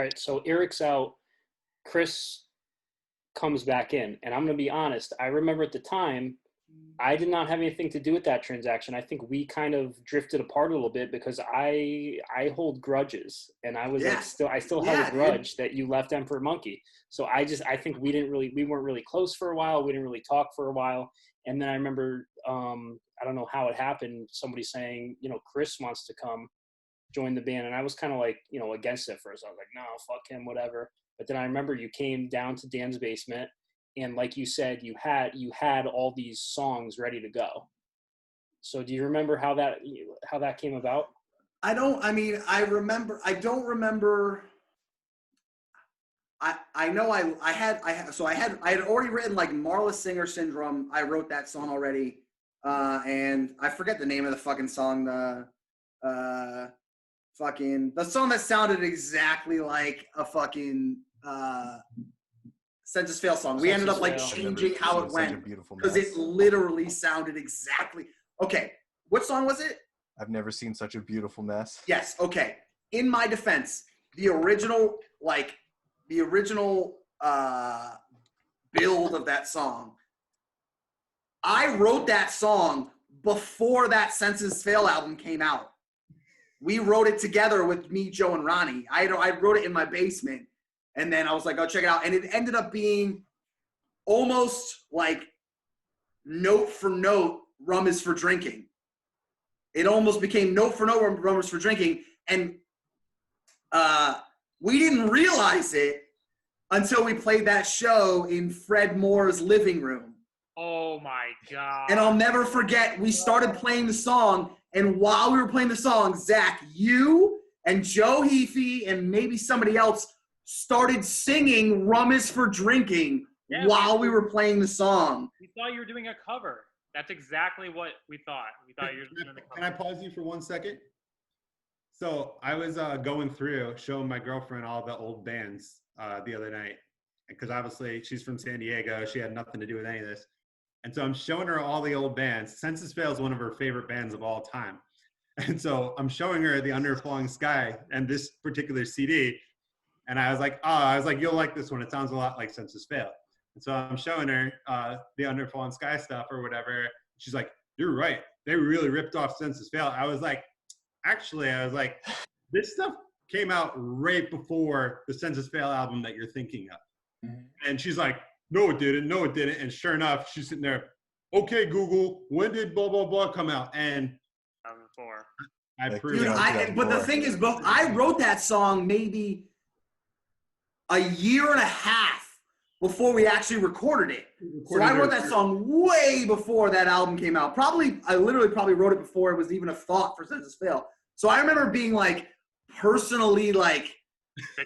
right? So Eric's out, Chris comes back in, and I'm going to be honest. I remember at the time, I did not have anything to do with that transaction. I think we kind of drifted apart a little bit because I hold grudges, and I was I still held a grudge that you left Emperor Monkey. So I think we weren't really close for a while. We didn't really talk for a while. And then I remember, I don't know how it happened, somebody saying, Chris wants to come join the band. And I was kind of like, against it first. I was like, no, fuck him, whatever. But then I remember you came down to Dan's basement, and like you said, you had all these songs ready to go. So do you remember how that came about? I don't remember. I know I had already written like Marla Singer Syndrome. I wrote that song already. And I forget the name of the fucking song. The song that sounded exactly like a fucking Census Fail song. We ended up like changing how it went because it literally sounded exactly. Okay, what song was it? I've never seen such a beautiful mess. Yes. Okay. In my defense, the original build of that song, I wrote that song before that Census Fail album came out. We wrote it together with me, Joe, and Ronnie. I wrote it in my basement, and then I was like, "Oh, check it out!" And it ended up being almost like note for note, "Rum is for drinking." It almost became note for note, "Rum is for drinking," and we didn't realize it until we played that show in Fred Moore's living room. Oh my God. And I'll never forget, we started playing the song, and while we were playing the song, Zach, you and Joe Heafy and maybe somebody else started singing Rum is for Drinking while we were playing the song. We thought you were doing a cover. That's exactly what we thought. We thought you were doing a cover. Can I pause you for 1 second? So I was going through, showing my girlfriend all the old bands the other night, because obviously she's from San Diego. She had nothing to do with any of this. And so I'm showing her all the old bands. Census Fail is one of her favorite bands of all time. And so I'm showing her the Under Falling Sky and this particular CD. And I was like, you'll like this one. It sounds a lot like Census Fail. And so I'm showing her the Under Falling Sky stuff or whatever. She's like, you're right. They really ripped off Census Fail. I was like, this stuff came out right before the Census Fail album that you're thinking of. Mm-hmm. And she's like, no, it didn't. No, it didn't. And sure enough, she's sitting there, okay, Google, when did blah, blah, blah come out? And 2004. I proved it. But the thing is, I wrote that song maybe a year and a half before we actually recorded it. So I wrote that song way before that album came out. I literally wrote it before it was even a thought for Census Fail. So I remember being like personally like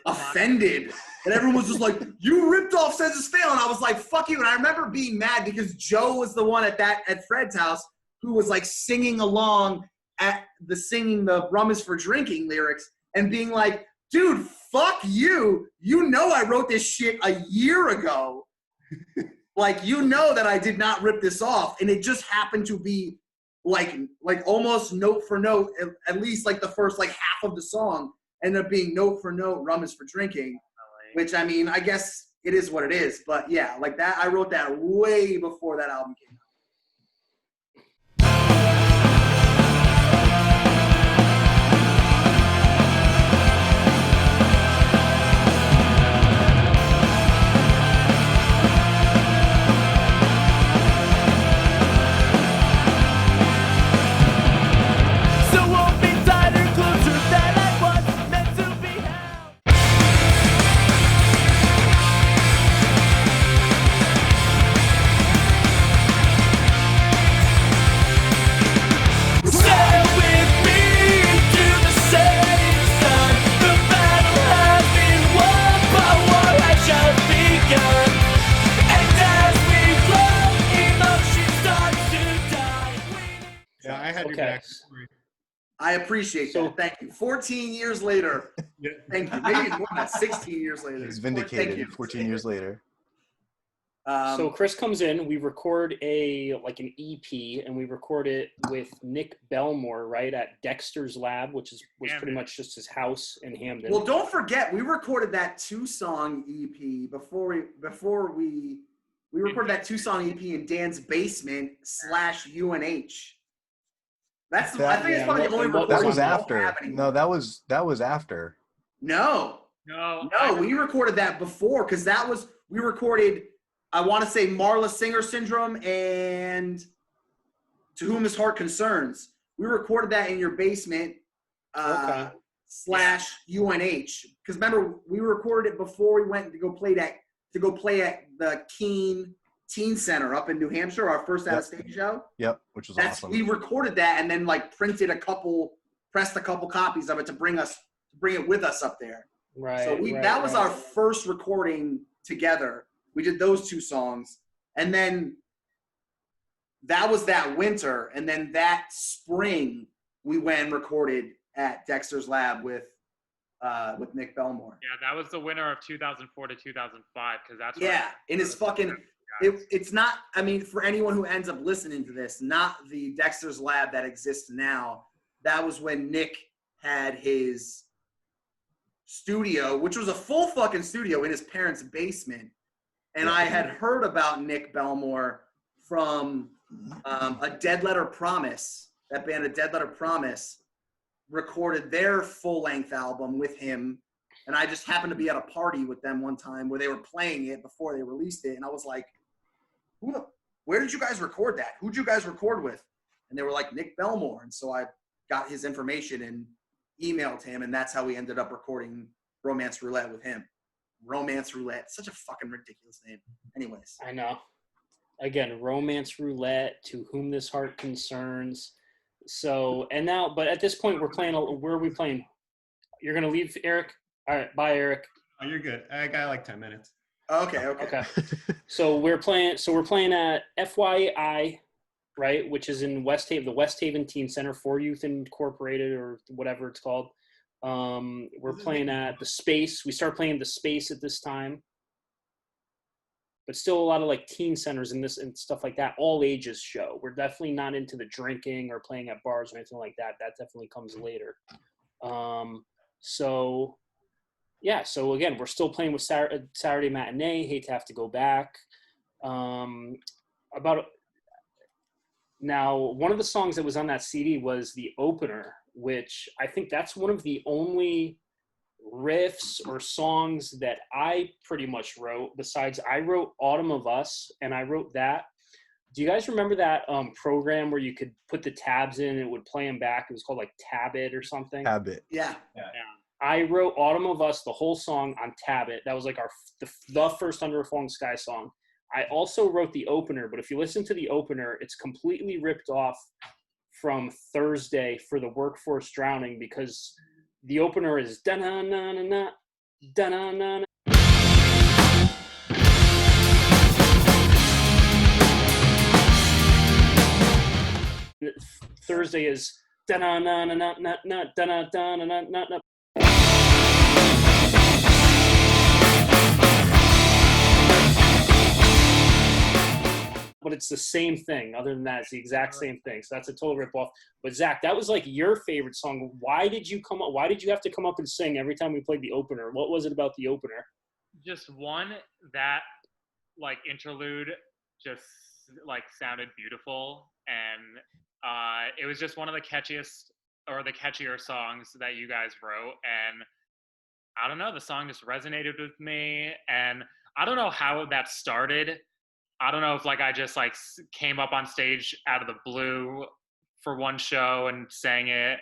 offended. And everyone was just like, you ripped off Census Fail. And I was like, fuck you. And I remember being mad because Joe was the one at Fred's house who was like singing along singing the Rum is for Drinking lyrics and being like, dude, fuck you. You know I wrote this shit a year ago. Like, you know that I did not rip this off. And it just happened to be like almost note for note, at least like the first like half of the song ended up being note for note, Rum is for Drinking. Which, I mean, I guess it is what it is. But, yeah, like that, I wrote that way before that album came out. I appreciate that. Thank you. 14 years later. Thank you. Maybe more than 16 years later. He's vindicated 14 years later. So Chris comes in, we record an EP, and we record it with Nick Belmore, right, at Dexter's Lab, which was pretty much just his house in Hamden. Well, don't forget, we recorded that 2-song EP before we recorded that 2-song EP in Dan's basement / UNH. I think it's probably the only recording. That was after. No, that was after. No, we recorded that before because we recorded. I want to say Marla Singer Syndrome and To Whom This Heart Concerns. We recorded that in your basement / UNH. Because remember, we recorded it before we went to go play at the Keene Teen Center up in New Hampshire, our first out of stage show. Yep, which was awesome. We recorded that and then pressed a couple copies of it to bring it with us up there. Right. So that was our first recording together. We did those 2 songs, and then that was that winter, and then that spring we went and recorded at Dexter's Lab with Nick Belmore. Yeah, that was the winter of 2004 to 2005 because that's in his fucking. It's not. I mean, for anyone who ends up listening to this, not the Dexter's Lab that exists now. That was when Nick had his studio, which was a full fucking studio in his parents' basement. And I had heard about Nick Belmore from a Dead Letter Promise. That band, A Dead Letter Promise, recorded their full-length album with him. And I just happened to be at a party with them one time where they were playing it before they released it. And I was like, where did you guys record that? Who'd you guys record with? And they were like, Nick Belmore. And so I got his information and emailed him. And that's how we ended up recording Romance Roulette with him. Romance Roulette. Such a fucking ridiculous name. Anyways. I know. Again, Romance Roulette, To Whom This Heart Concerns. So, and now, but at this point, where are we playing? You're going to leave, Eric? All right, bye, Eric. Oh, you're good. I got like 10 minutes. Okay. So we're playing at FYI, right, which is in the West Haven Teen Center for Youth Incorporated or whatever it's called. We're playing at the Space. We start playing the Space at this time, but still a lot of teen centers and stuff like that. All ages show. We're definitely not into the drinking or playing at bars or anything like that. That definitely comes later. So again, we're still playing with Saturday Matinee. Hate to have to go back. Now, one of the songs that was on that CD was the opener, which I think that's one of the only riffs or songs that I pretty much wrote. Besides, I wrote Autumn of Us, and I wrote that. Do you guys remember that program where you could put the tabs in and it would play them back? It was called Tabit or something. Tabit. Yeah. I wrote Autumn of Us, the whole song on Tabit. That was the first Under a Falling Sky song. I also wrote the opener, but if you listen to the opener, it's completely ripped off from Thursday for the Workforce Drowning because the opener is da-na-na-na-na, da-na-na-na. Thursday is da-na-na-na-na-na, da-na-na-na-na-na. But it's the same thing. Other than that, it's the exact same thing. So that's a total ripoff. But Zach, that was your favorite song. Why did you have to come up and sing every time we played the opener? What was it about the opener? Just one, that interlude just sounded beautiful, and it was just one of the catchier songs that you guys wrote, and I don't know, the song just resonated with me, and I don't know how that started. I don't know if I just came up on stage out of the blue for one show and sang it.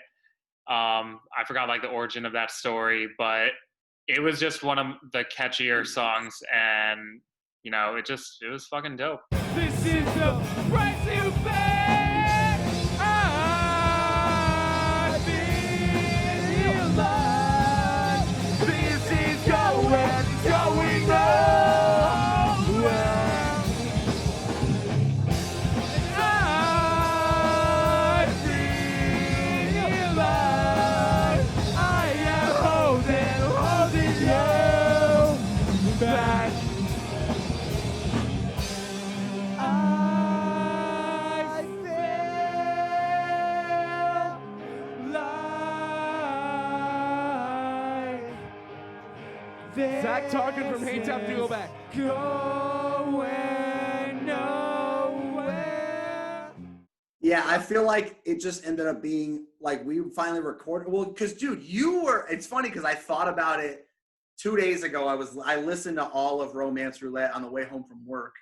I forgot the origin of that story, but it was just one of the catchier songs, and it was fucking dope. This is the price you pay. I feel alive. This is going nowhere. I feel alive. I am holding you back. Zach Tarkin from Hate Time to Go Back. Going nowhere. Yeah, I feel like it just ended up being like we finally recorded. Well, because dude, it's funny because I thought about it 2 days ago. I listened to all of Romance Roulette on the way home from work,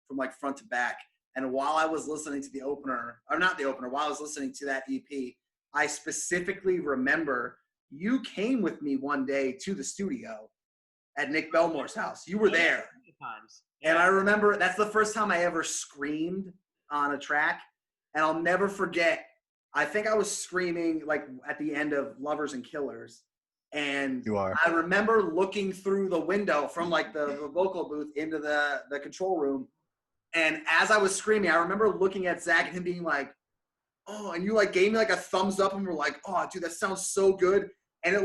from like front to back. And while I was listening to the opener, or not the opener, while I was listening to that EP, I specifically remember you came with me one day to the studio at Nick Belmore's house. You were there. Times. And I remember that's the first time I ever screamed on a track. And I'll never forget, I think I was screaming like at the end of Lovers and Killers. And I remember looking through the window from like the vocal booth into the control room. And as I was screaming, I remember looking at Zach and him being like, oh, and you like gave me like a thumbs up and were like, oh, dude, that sounds so good. And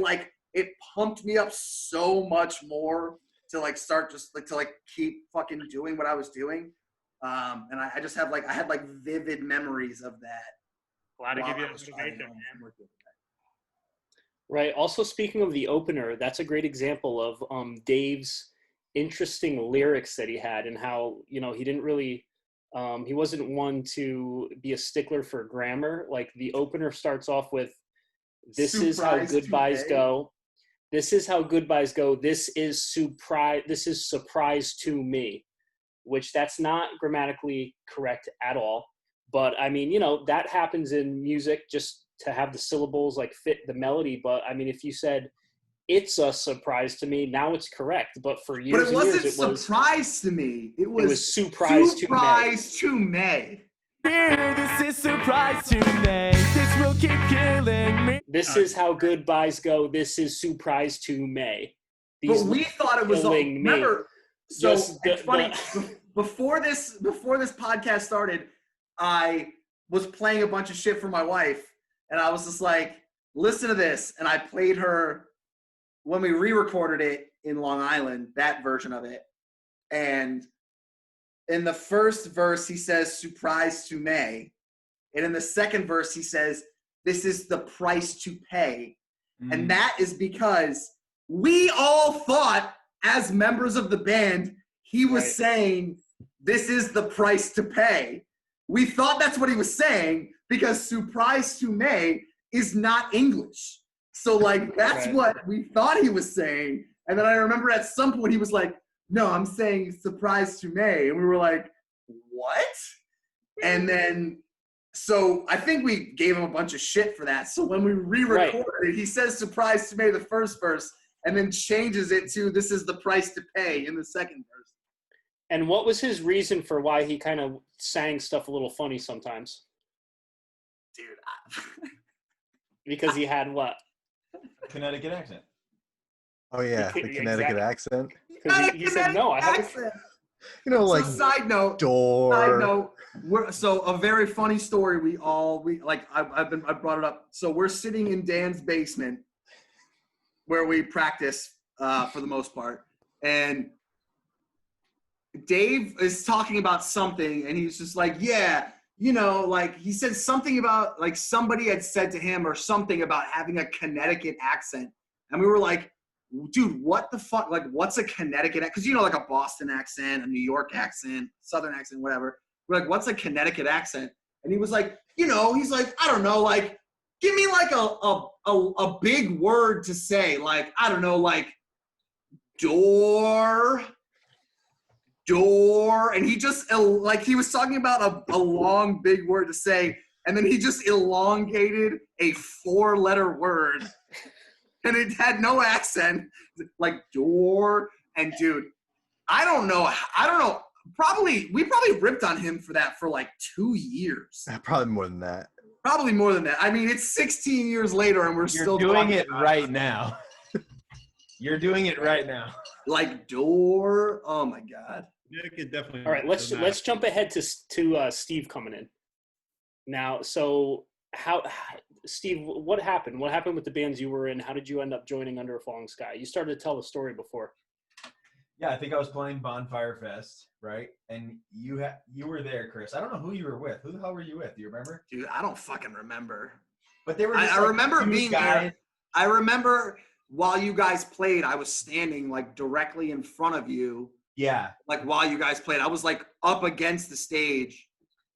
it pumped me up so much more to like start just like to like keep fucking doing what I was doing. And I just have I had like vivid memories of that. Glad to give you that motivation, man. Right. Also, speaking of the opener, that's a great example of Dave's interesting lyrics that he had and how, you know, he didn't really, he wasn't one to be a stickler for grammar. Like the opener starts off with, this is how goodbyes go. This is how goodbyes go. This is surprise to me, which that's not grammatically correct at all. But I mean, you know, that happens in music just to have the syllables like fit the melody. But I mean, if you said, it's a surprise to me, now it's correct. But for years, but it wasn't surprise to me. It was surprise to me. This is surprise to me. This will keep killing me. This is how goodbyes go. This is surprise to me. But we thought it was all, remember, so it's funny. Before this podcast started, I was playing a bunch of shit for my wife, and I was just like, listen to this. And I played her when we re-recorded it in Long Island, that version of it. And in the first verse, he says, surprise to May. And in the second verse, he says, this is the price to pay. And that is because we all thought, as members of the band, he was saying, this is the price to pay. We thought that's what he was saying because surprise to May is not English. So, like, that's what we thought he was saying. And then I remember at some point he was like, no, I'm saying surprise to May. And we were like, what? And then, so I think we gave him a bunch of shit for that. So when we re-recorded it, he says surprise to May the first verse and then changes it to this is the price to pay in the second verse. And what was his reason for why he kind of sang stuff a little funny sometimes? Dude. Because he had what? Connecticut accent. Oh yeah, the Connecticut accent. Because he said no. I haven't. You know, like so side note. So a very funny story. I brought it up. So we're sitting in Dan's basement where we practice for the most part, and Dave is talking about something, and he's just like, yeah. You know, like he said something about like somebody had said to him or something about having a Connecticut accent. And we were like, dude, what the fuck? Like, what's a Connecticut accent? Because, you know, like a Boston accent, a New York accent, Southern accent, whatever. We're like, what's a Connecticut accent? And he was like, you know, he's like, I don't know, like, give me like a big word to say. Like, I don't know, like door. And he just, like, he was talking about a long, big word to say, and then he just elongated a 4-letter word, and it had no accent, like door. And dude, I don't know. We probably ripped on him for that for like 2 years. Probably more than that. Probably more than that. I mean, it's 16 years later, and we're still doing it right now. You're doing it right now. Like door. Oh my God. Definitely. All right, let's jump ahead to Steve coming in now. So Steve, what happened? What happened with the bands you were in? How did you end up joining Under a Falling Sky? You started to tell the story before. Yeah, I think I was playing Bonfire Fest, right? And you were there, Chris. I don't know who you were with. Who the hell were you with? Do you remember? Dude, I don't fucking remember. But they were. I remember being there. I remember while you guys played, I was standing like directly in front of you. Yeah. Like while you guys played, I was like up against the stage.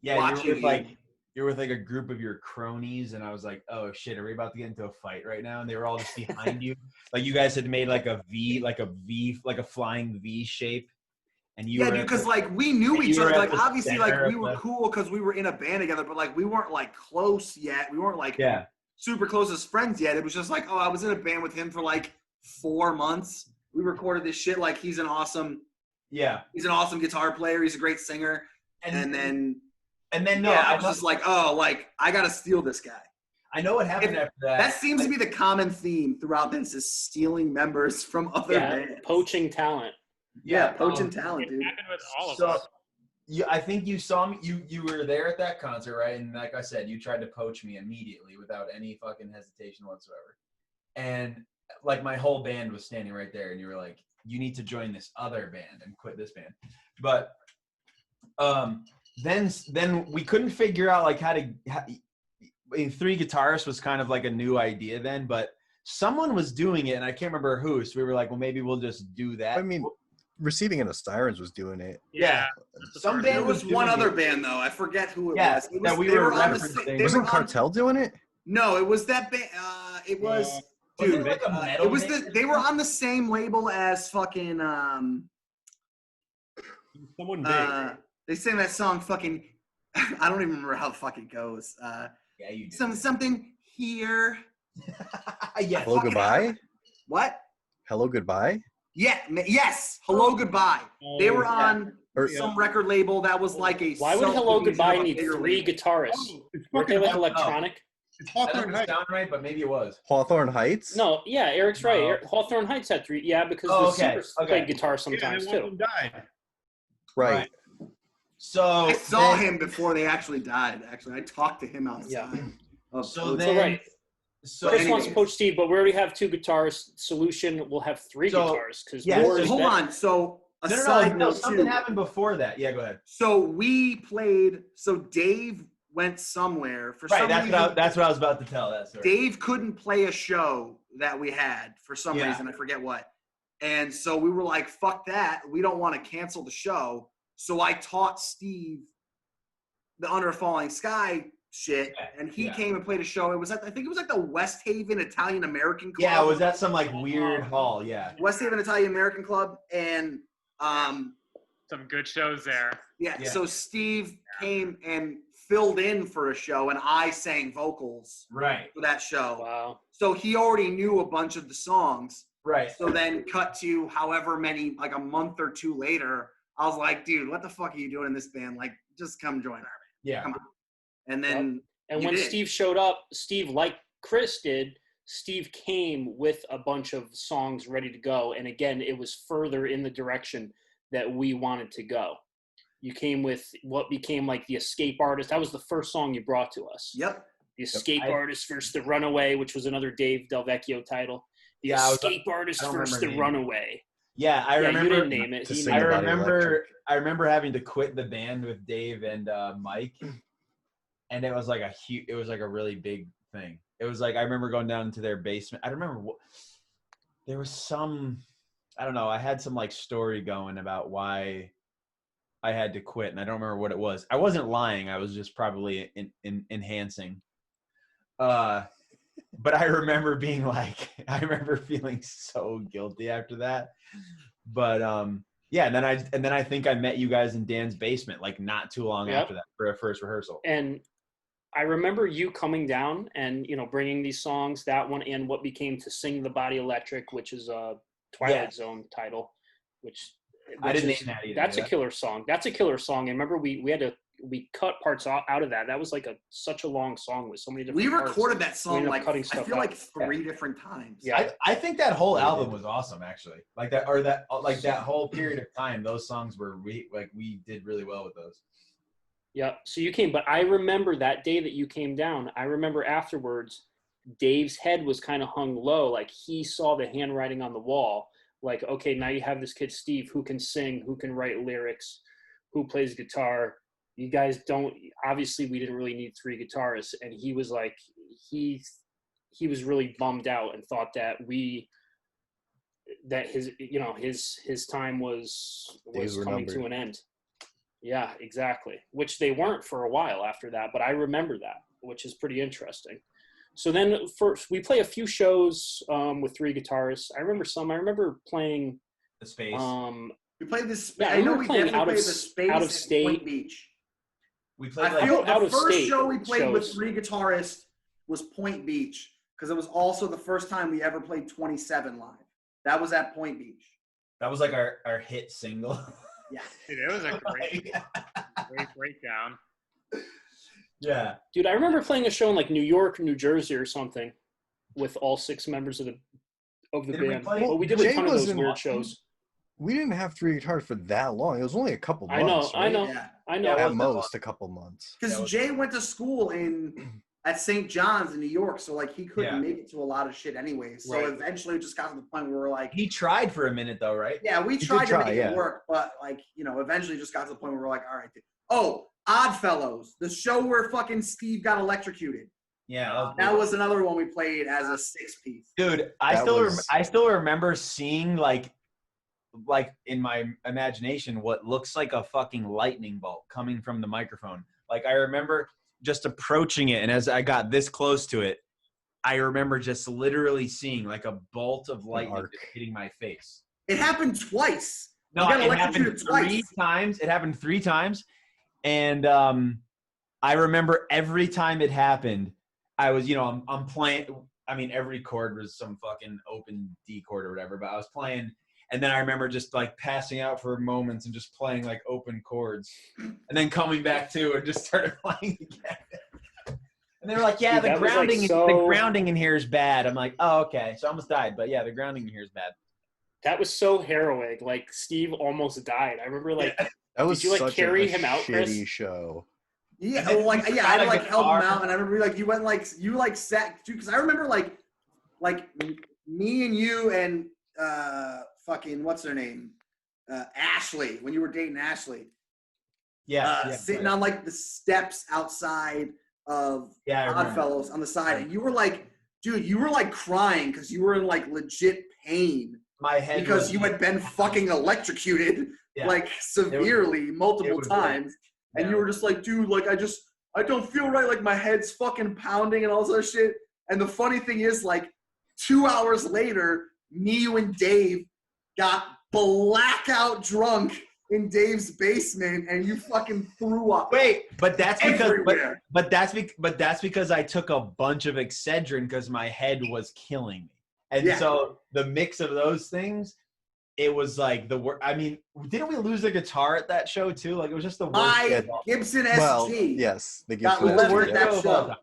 Yeah, watching you're with like a group of your cronies, and I was like, oh shit, are we about to get into a fight right now? And they were all just behind you. Like you guys had made like a flying V shape. And you were dude, because like we knew each other. Like obviously, like we were the... cool because we were in a band together, but like we weren't like close yet. We weren't like super close as friends yet. It was just like, oh, I was in a band with him for like 4 months. We recorded this shit. Like he's an awesome guitar player. He's a great singer. And then I was just like, oh, like I gotta steal this guy. I know what happened after that. That seems to be the common theme throughout this: is stealing members from other bands, poaching talent. Yeah, poaching talent, dude. It happened with all of us. I think you saw me. You were there at that concert, right? And like I said, you tried to poach me immediately without any fucking hesitation whatsoever. And like my whole band was standing right there, and you were like, "You need to join this other band and quit this band." But then we couldn't figure out like how 3 guitarists was kind of like a new idea then, but someone was doing it, and I can't remember who. So we were like, well, maybe we'll just do that. I mean, Receiving in the Sirens was doing it. Yeah. Some band was one other band though. I forget who it was. It was that we were referencing. Wasn't Cartel doing it? No, it was that band. It was. Dude, like a metal it was they were on the same label as fucking. Someone big. They sang that song fucking. I don't even remember how the fuck it goes. Yeah, you do. Something here. Yeah. Hello, goodbye. What? Hello, goodbye. Yeah. Yes. Hello, goodbye. They were on some record label that was like a. Why would Hello Goodbye need 3 guitarists? Weren't they like electronic? It's That Hawthorne doesn't Heights. sound right, but maybe it was. Hawthorne Heights? No, yeah, Eric's right. No. Hawthorne Heights had 3. Yeah, because the Seekers played guitar sometimes one of too. them died. Right. So I saw him before they actually died. Actually, I talked to him outside. So So then, right. so Chris wants to anyways. poach Steve, but we already have 2 guitarists. Solution, we'll have 3 guitarists because Hold on. So a no, side note something too. happened before that. Yeah, go ahead. So we played. So Dave went somewhere for some Right, reason. that's what I was about to tell. That story. Dave couldn't play a show that we had for some reason. I forget what. And so we were like, fuck that. We don't want to cancel the show. So I taught Steve the Under a Falling Sky shit, and he came and played a show. It was I think it was like the West Haven Italian American Club. Yeah, it was at some like weird hall. Yeah. West Haven Italian American Club, and Some good shows there. yeah. So Steve came and filled in for a show, and I sang vocals Right. for that show. Wow. So he already knew a bunch of the songs. Right. So then cut to however many, like a month or 2 later, I was like, dude, what the fuck are you doing in this band? Like, just come join our band. Yeah. Come on. And then And you when did. Steve showed up, Steve, like Chris did, Steve came with a bunch of songs ready to go. And again, it was further in the direction that we wanted to go. You came with what became like the Escape Artist. That was the first song you brought to us. Yep. The Escape Artist versus the Runaway, which was another Dave Delvecchio title. The Escape Artist versus the Runaway. Yeah, I remember. You didn't name it. To He sing named about it. Electric. I remember having to quit the band with Dave and Mike, and it was like it was like a really big thing. It was like I remember going down into their basement. I remember there was some, I don't know. I had some like story going about why I had to quit, and I don't remember what it was. I wasn't lying. I was just probably enhancing. But I remember being like, I remember feeling so guilty after that. But yeah, and then I think I met you guys in Dan's basement like not too long after that for a first rehearsal. And I remember you coming down and, you know, bringing these songs, that one and what became To Sing the Body Electric, which is a Twilight Zone title, which I didn't name that either. That's a killer song. That's a killer song. And remember we cut parts out of that. That was like such a long song with so many different We parts. recorded that song like I stuff feel out. like 3 different times. Yeah. I think that whole album was awesome, actually. Like that whole period of time, those songs were we did really well with those. Yeah. So you came, but I remember that day that you came down. I remember afterwards, Dave's head was kind of hung low, like he saw the handwriting on the wall. Like, okay, now you have this kid Steve who can sing, who can write lyrics, who plays guitar. You guys don't, obviously we didn't really need 3 guitarists. And he was like, he was really bummed out and thought that we that his time was Days were coming to numbered. an end. Yeah, exactly. Which they weren't for a while after that, but I remember that, which is pretty interesting. So then first we play a few shows with 3 guitarists. I remember playing The space. We played this. Yeah, I I know remember we playing definitely played the space out of at state. Point Beach. We I played like feel out the of first state show we played with shows. 3 guitarists was Point Beach because it was also the first time we ever played 27 live. That was at Point Beach. that was like our hit single. Yeah. Dude, it was a great breakdown. Yeah. Dude, I remember playing a show in like New York, New Jersey, or something, with all 6 members of the Didn't we band. play- Well, we did Jay a ton of those wasn't- weird shows. We didn't have 3 guitars for that long. It was only a couple I know, months. I know, Yeah. I know. Yeah, At wasn't that most, a couple months. Because That was- Jay went to school at St. John's in New York, so like he couldn't Yeah. make it to a lot of shit anyway. So Right. eventually it just got to the point where we're like, He tried for a minute though, right? yeah, we did tried to try, make yeah. it work, but like, eventually just got to the point where we're like, all right. Oh, Oddfellows, the show where fucking Steve got electrocuted. Yeah. That was another one we played as a 6-piece. Dude, That I still remember seeing like in my imagination what looks like a fucking lightning bolt coming from the microphone. Like I remember just approaching it, and as I got this close to it, I remember just literally seeing like a bolt of lightning arc. just hitting my face. It happened twice. No, You got it happened electrocuted 3 twice. times. It happened 3 times, and I remember every time it happened, I was, I'm playing. I mean, every chord was some fucking open D chord or whatever, but I was playing, and then I remember just like passing out for moments and just playing like open chords, and then coming back to and just started playing again. And they were like, "Yeah, Dude, the that was, like, grounding, the so- grounding in here is bad." I'm like, "Oh, okay." So I almost died, but yeah, the grounding in here is bad. That was so harrowing. Like Steve almost died. I remember like That was Did you, like, such carry a him out, Chris? shitty show. Yeah, And well, like then yeah, I had to you like forgot a help him guitar. out, and I remember you went sat, dude, because I remember like me and you and fucking what's her name, Ashley, when you were dating Ashley, Yeah, sitting on like the steps outside of yeah, I remember. Oddfellows on the side, and you were like, dude, you were like crying because you were in like legit pain My head because was- you had been fucking electrocuted Yeah. like severely multiple was bad. times. And Yeah. you were just like, dude, like I don't feel right. Like my head's fucking pounding and all this other shit. And the funny thing is, like 2 hours later, me, you, and Dave got blackout drunk in Dave's basement, and you fucking threw up. Wait, but that's because everywhere. but that's because I took a bunch of Excedrin because my head was killing me. And Yeah. so the mix of those things, it was like the worst. I mean, didn't we lose a guitar at that show too? Like it was just the worst. My show of all- Gibson Well, SG. yes, the Got Gibson left SG, at yeah. that show of all show. time.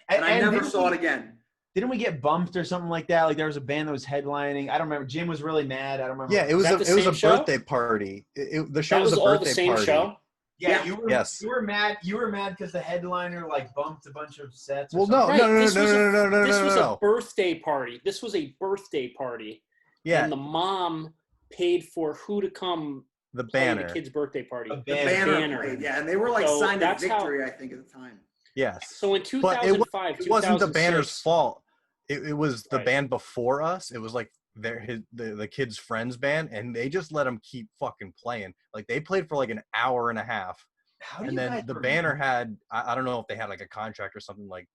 And I never didn't saw it we- again. Didn't we get bumped or something like that? Like there was a band that was headlining. I don't remember. Jim was really mad. I don't remember. Yeah, it was that a the it was same a show? birthday party. The show that was was a all the birthday same party. show. Yeah, Yeah. you were. Yes. You were mad. You were mad because the headliner like bumped a bunch of sets. Or Well, something. no, This was This was a no. birthday party. This was a birthday party. Yeah, And the mom paid for who to come the play banner. the kid's birthday party. The The banner. banner played, yeah, and they were like So signed to that's how- Victory, I think, at the time. Yes, So in but it 2005, wasn't the banner's 2006 fault. It was the Right. band before us. It was like the kid's friends band, and they just let them keep fucking playing. Like they played for like an hour and a half, How do and you then guys the remember? banner had I don't know if they had like a contract or something, like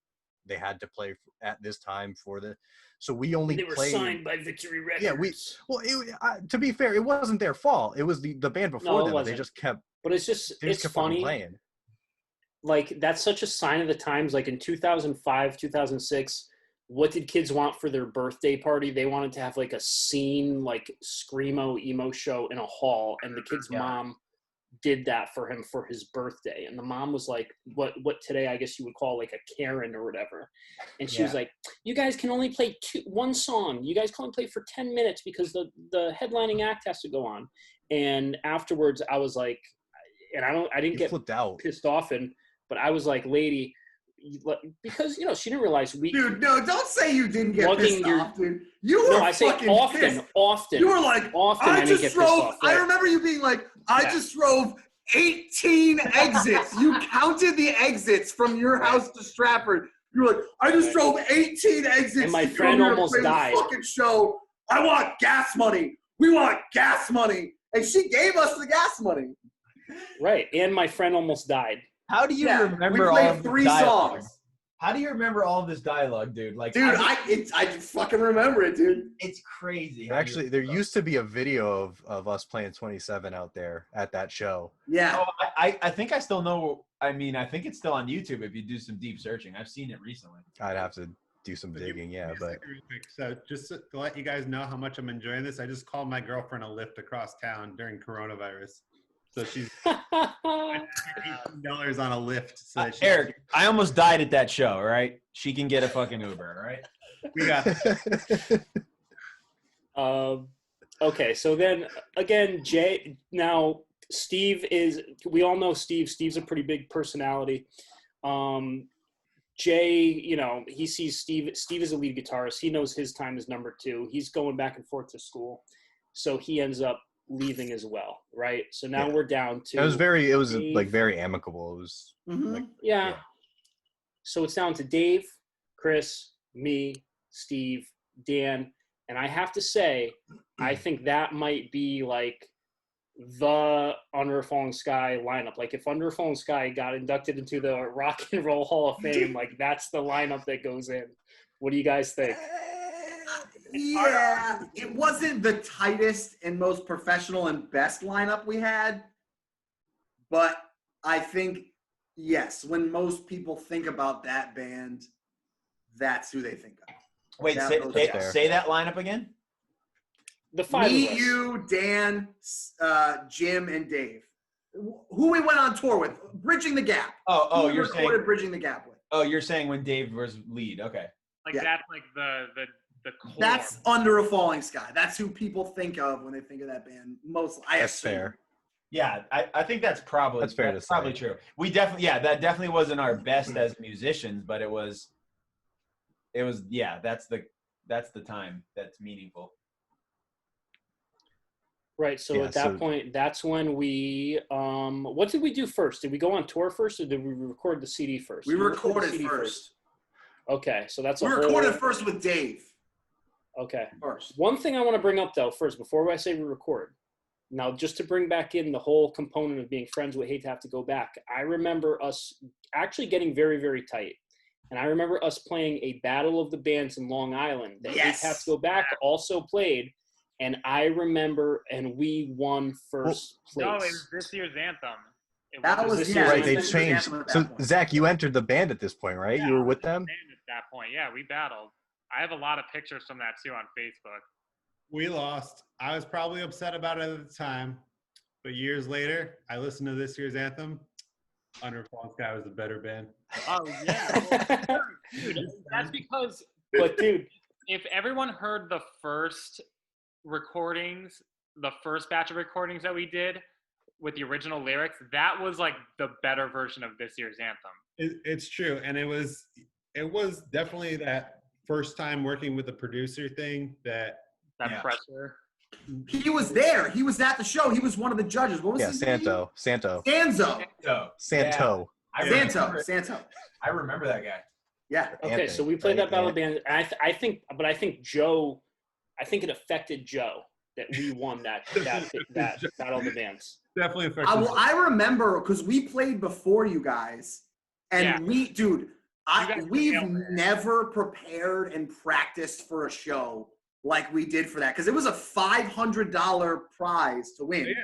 they had to play at this time for the. So we only They were played. signed by Victory Records. Yeah, well, to be fair, it wasn't their fault. It was the band before it them. They wasn't. just kept But it's just they just it's kept fucking funny. playing. Like that's such a sign of the times. Like in 2005, 2006, what did kids want for their birthday party? They wanted to have like a scene, like screamo emo show in a hall, and the kid's Yeah. mom did that for him for his birthday. And the mom was like, what today I guess you would call like a Karen or whatever. And she was Yeah. like, you guys can only play one song. You guys can only play for 10 minutes because the headlining act has to go on. And afterwards I was like, and I didn't He get flipped out. pissed off, but I was like, lady, because she didn't realize we. Dude, no, don't say you didn't get Lugging pissed your- off, dude. You were No, I say fucking often, pissed. often. You were like, often. I didn't just get pissed drove. off, I right? remember you being like, I Yeah. just drove 18 exits. You counted the exits from your house to Stratford. You were like, I just Right. drove 18 exits. And my to come friend here to almost play the died. Fucking show. I want gas money. We want gas money. And she gave us the gas money. Right. And my friend almost died. How do you Yeah, remember we all played of this 3 dialogue? songs. How do you remember all of this dialogue, dude? Like, Dude, I fucking remember it, dude. it's crazy. how you Actually, there remember used to be a video of us playing 27 out there at that show. Yeah. Oh, I think I still know. I mean, I think it's still on YouTube if you do some deep searching. I've seen it recently. I'd have to do some digging, yeah. But Real quick. So just to let you guys know how much I'm enjoying this, I just called my girlfriend a lift across town during coronavirus. So she's $18 on a lift. So that Eric, I almost died at that show. All right, she can get a fucking Uber. All right. we got Okay, so then again, Steve is. We all know Steve. Steve's a pretty big personality. Jay, he sees Steve. Steve is a lead guitarist. He knows his time is number 2. He's going back and forth to school, so he ends up leaving as well, right? So now we're down to. it was Dave. like very amicable. It was like, Yeah. yeah. So it's down to Dave, Chris, me, Steve, Dan, and I have to say, I think that might be like the Under a Falling Sky lineup. Like if Under a Falling Sky got inducted into the Rock and Roll Hall of Fame, like that's the lineup that goes in. What do you guys think? Yeah, it wasn't the tightest and most professional and best lineup we had, but I think, yes, when most people think about that band, that's who they think of. Wait, say that lineup again. The 5 Me, of us. you, Dan, Jim, and Dave. Who we went on tour with, Bridging the Gap. Oh, Who you're recorded saying. Bridging the Gap with. Oh, you're saying when Dave was lead. Okay. Like Yeah. that's like the core. That's Under a Falling Sky. That's who people think of when they think of that band. Most, I That's assume. fair. Yeah, I think that's probably That's fair to say. probably true. We definitely that definitely wasn't our best as musicians, but it was that's the time that's meaningful. Right. So Yeah, at that point, that's when we. What did we do first? Did we go on tour first, or did we record the CD first? We recorded the CD first. Okay, so that's We a recorded whole. first with Dave. Okay. First. One thing I want to bring up though first, before I say we record. Now, just to bring back in the whole component of being friends, we hate to have to go back. I remember us actually getting very, very tight. And I remember us playing a Battle of the Bands in Long Island that Yes. Hate to Have to Go Back also played. And I remember, and we won first place. No, it was this year's anthem. That wasn't was this yeah. year's Right, it they was changed. Anthem at So that point. Zach, you entered the band at this point, right? Yeah, You were with I was them. in at that point. Yeah, we battled. I have a lot of pictures from that too on Facebook. we lost. I was probably upset about it at the time, but years later, I listened to this year's anthem. Under a Falling Sky was the better band. Oh yeah, dude, that's because But dude, if everyone heard the first recordings, the first batch of recordings that we did with the original lyrics, that was like the better version of this year's anthem. It's true, and it was definitely that first time working with a producer thing that That pressure. He was there. He was at the show. He was one of the judges. What was Yeah, his Santo. name? So, Santo. Santo. I remember that guy. Yeah. okay, Anthony, so we played right? that Battle of the Bands. I think Joe, I think it affected Joe that we won that Battle of the Bands. definitely affected. I remember because we played before you guys, and Yeah. we've nailed it. never prepared and practiced for a show like we did for that because it was a $500 prize to win. Yeah.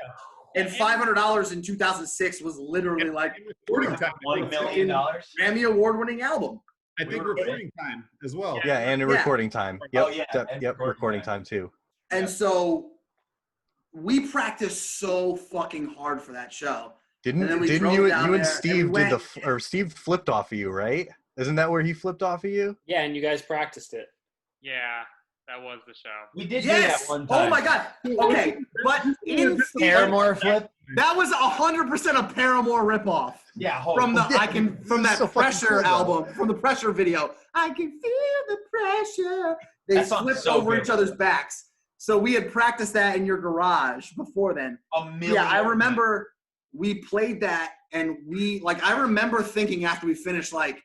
And $500 in 2006 was literally like Recording time. $1 million. Grammy award-winning album. I think recording time as well. Yeah, and a Yeah. recording time. Oh, Yep. yeah, and Yep. recording Recording time. time too. And so we practiced so fucking hard for that show. Didn't And then we didn't drove you down you and there and Steve we did went- or Steve flipped off of you, right? Isn't that where he flipped off of you? Yeah, and you guys practiced it. Yeah, that was the show. We did Yes. do that one time. Oh my God. Okay, but in Paramore flip. that was 100% a Paramore ripoff Yeah, from the Yeah, from that so fucking Pressure cool, though. album, from the Pressure video. I can feel the pressure. They That song's flipped so over good. each other's backs. So we had practiced that in your garage before then. A million. Yeah, I remember we played that, and I remember thinking after we finished, like,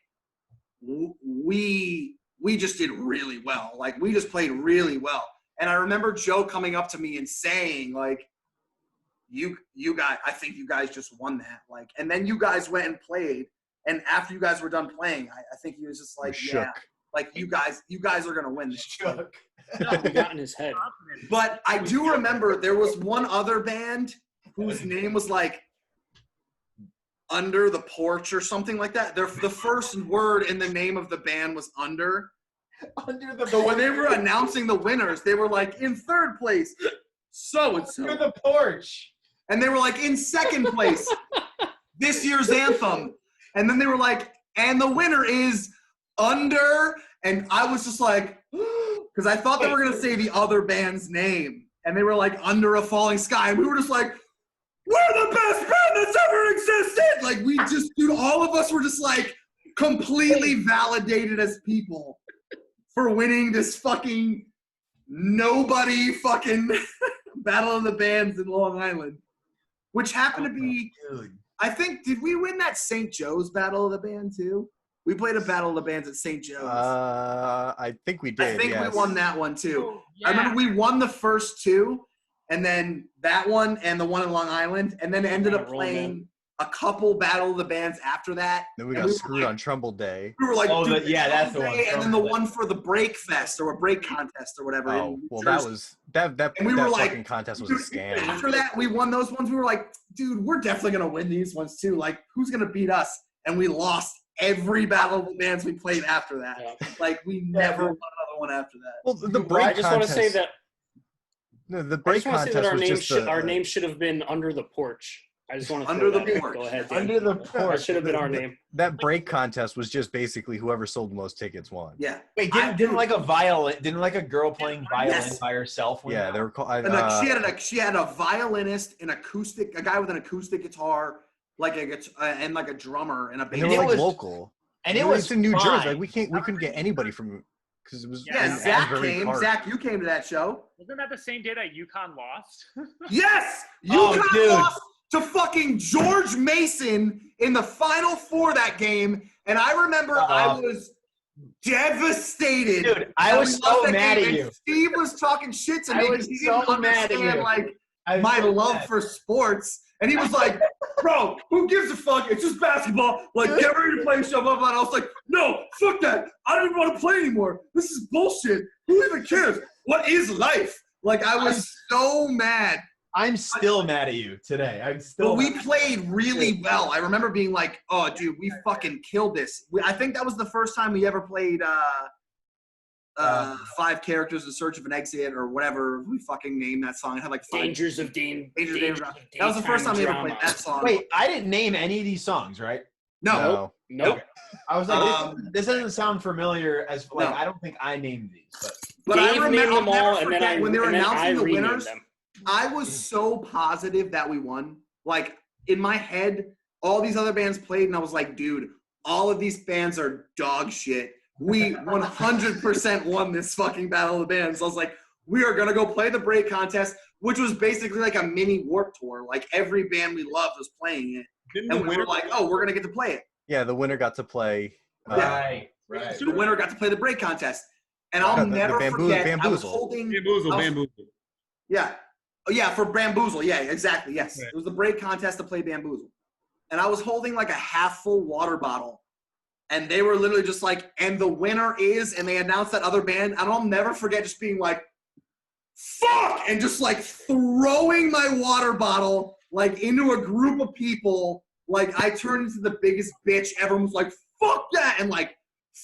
we just did really well. Like, we just played really well. And I remember Joe coming up to me and saying, like, you guys, I think you guys just won that. Like, and then you guys went and played. And after you guys were done playing, I think he was just like, yeah, like you guys are going to win this. Shook. He got in his head. But I do remember there was one other band whose name was like Under the Porch or something like that. The first word in the name of the band was Under. So when they were announcing the winners, they were like, in third place, so-and-so. Under the porch. And they were like, in second place, this year's anthem. And then they were like, and the winner is Under. And I was just like, because I thought they were going to say the other band's name. And they were like, Under a Falling Sky. And we were just like, we're the best band that's ever existed. Like, we just, dude, all of us were just like completely validated as people for winning this fucking nobody fucking Battle of the Bands in Long Island, which happened to be, I think, did we win that St. Joe's Battle of the Band too? We played a Battle of the Bands at St. Joe's. I think we did. I think we won that one too. Oh, yeah. I remember we won the first two, and then that one and the one in Long Island, and then ended up playing a couple Battle of the Bands after that. Then we got screwed on Trumbull Day. We were like, dude, that's the one. And then the one for the break fest or a break contest or whatever. Oh, well, that was that and we were like, fucking contest was dude, a scam. After that, we won those ones. We were like, dude, we're definitely gonna win these ones too. Like, who's gonna beat us? And we lost every Battle of the Bands we played after that. Yeah. Like, we never won another one after that. Well, the break I just want to say that. No, the break contest our name should have been Under the Porch. I just want to Under the Porch. Go ahead, Dan. Under the Porch. That should have been our name. That break contest was just basically whoever sold the most tickets won. Yeah. Wait, didn't like a girl playing violin by herself win? Yeah, they were called. She had a violinist, a guy with an acoustic guitar, and like a drummer and a bass. And they were like local. And it was in New Jersey. Like we couldn't get anybody from because it was. Yeah, Zach came. Zach, you came to that show. Wasn't that the same day that UConn lost? Yes, UConn lost to fucking George Mason in the Final Four that game, and I remember I was devastated. Dude, I was so mad at you. Steve was talking shit to me because he didn't understand my love for sports, and he was like, "Bro, who gives a fuck? It's just basketball. Like, get ready to play, shove up." And I was like, "No, fuck that. I don't even want to play anymore. This is bullshit. Who even cares? What is life?" Like, I was so mad. I'm still mad at you today. But we played really well. I remember being like, "Oh, dude, we fucking killed this." I think that was the first time we ever played 5 Characters in Search of an Exit or whatever we fucking named that song. It had like 5 Dangers of Dane. That was the first time we ever played that song. Wait, I didn't name any of these songs, right? No. Nope. I was like, this doesn't sound familiar as like I don't think I named these, but I remember them all, and then when they were announcing the winners. Them. I was so positive that we won. Like, in my head, all these other bands played, and I was like, dude, all of these bands are dog shit. We 100% won this fucking Battle of the Bands. So I was like, we are going to go play the break contest, which was basically like a mini Warped Tour. Like, every band we loved was playing it. And we were like, oh, we're going to get to play it. Yeah, the winner got to play. Right. So the winner got to play the break contest. And I'll never forget, Bamboozle. I was holding... Bamboozle. Yeah. Oh, yeah, for Bamboozle. Yeah, exactly. Yes. Right. It was the break contest to play Bamboozle. And I was holding like a half-full water bottle. And they were literally just like, and the winner is, and they announced that other band. And I'll never forget just being like, fuck! And just like throwing my water bottle like into a group of people. Like, I turned into the biggest bitch. Everyone was like, fuck that! And like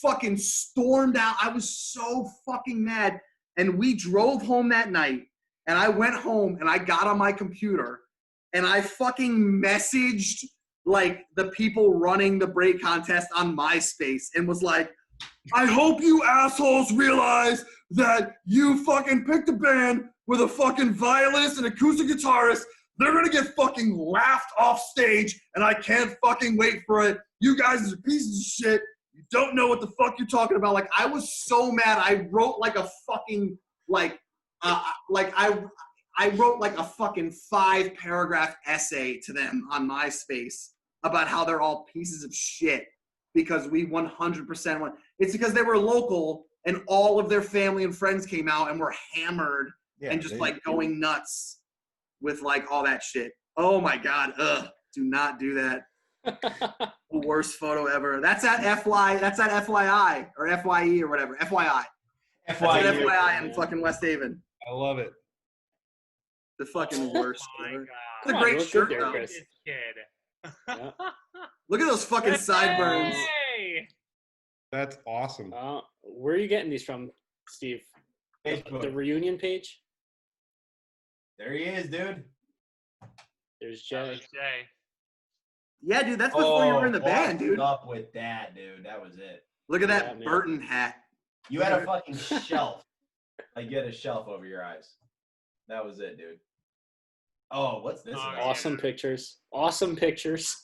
fucking stormed out. I was so fucking mad. And we drove home that night. And I went home and I got on my computer and I fucking messaged like the people running the break contest on MySpace and was like, I hope you assholes realize that you fucking picked a band with a fucking violinist and acoustic guitarist. They're going to get fucking laughed off stage and I can't fucking wait for it. You guys are pieces of shit. You don't know what the fuck you're talking about. Like, I was so mad. I wrote like a fucking I wrote like a fucking 5-paragraph essay to them on MySpace about how they're all pieces of shit because we 100% won. It's because they were local and all of their family and friends came out and were hammered and just like going nuts with like all that shit. Oh my God. Ugh. Do not do that. The worst photo ever. That's at FYI or FYE or whatever. FYI. That's at FYI in fucking West Haven. I love it. The fucking worst. Oh my God. It's a great shirt there, though. Chris. This kid. Yeah. Look at those fucking sideburns. Hey! That's awesome. Where are you getting these from, Steve? Facebook. The reunion page? There he is, dude. There's Jay. Jay. Yeah, dude, that's before you were in the band, dude. Up with that, dude. That was it. Look at that man. Burton hat. You had a fucking shelf. Like you had a shelf over your eyes. That was it, dude. Oh, what's this? Oh, about? Awesome pictures. Awesome pictures.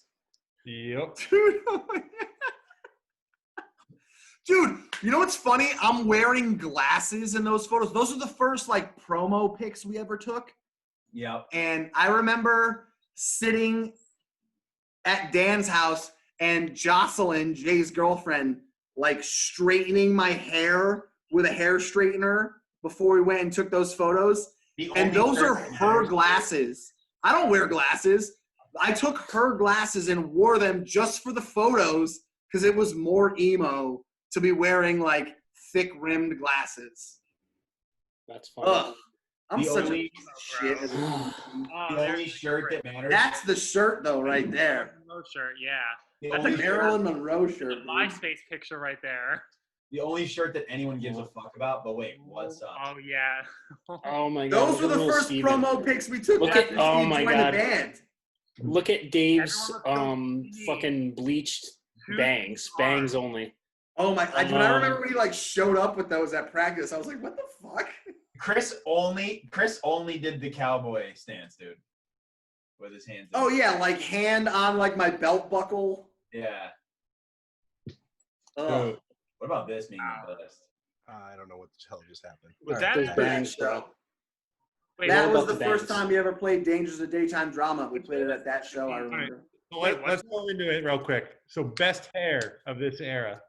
Yep. Dude, oh my God. Dude, you know what's funny? I'm wearing glasses in those photos. Those are the first like promo pics we ever took. Yep. And I remember sitting at Dan's house and Jocelyn, Jay's girlfriend, like straightening my hair with a hair straightener before we went and took those photos. And those are her glasses. I don't wear glasses. I took her glasses and wore them just for the photos because it was more emo to be wearing like thick rimmed glasses. That's funny. Ugh. I'm The such only- a piece of shit. as a human being. Oh, The only there's shirt that matters. That's the shirt though, right there. no shirt, yeah. the That's only a shirt- Marilyn Monroe The shirt. dude. MySpace picture right there. The only shirt that anyone gives a fuck about. But wait, what's up? Oh yeah. Oh my God. Those look were at the little first Steven. promo pics we took Look after at- oh Steve my joined God. the band. Look at Dave's Everyone was so fucking bleached bangs. Bangs only. Oh my! I remember when he like showed up with those at practice. I was like, "What the fuck?" Chris only did the cowboy stance, dude, with his hands. Oh yeah, like hand on like my belt buckle. Yeah. Ugh. Dude, what about this being the best? I don't know what the hell just happened. Was All that Those right. bangs, bro. Wait, That what was about the the first bangs? time you ever played Dangerous of Daytime Drama. We played it at that show. I remember. So let's go into it real quick. So best hair of this era.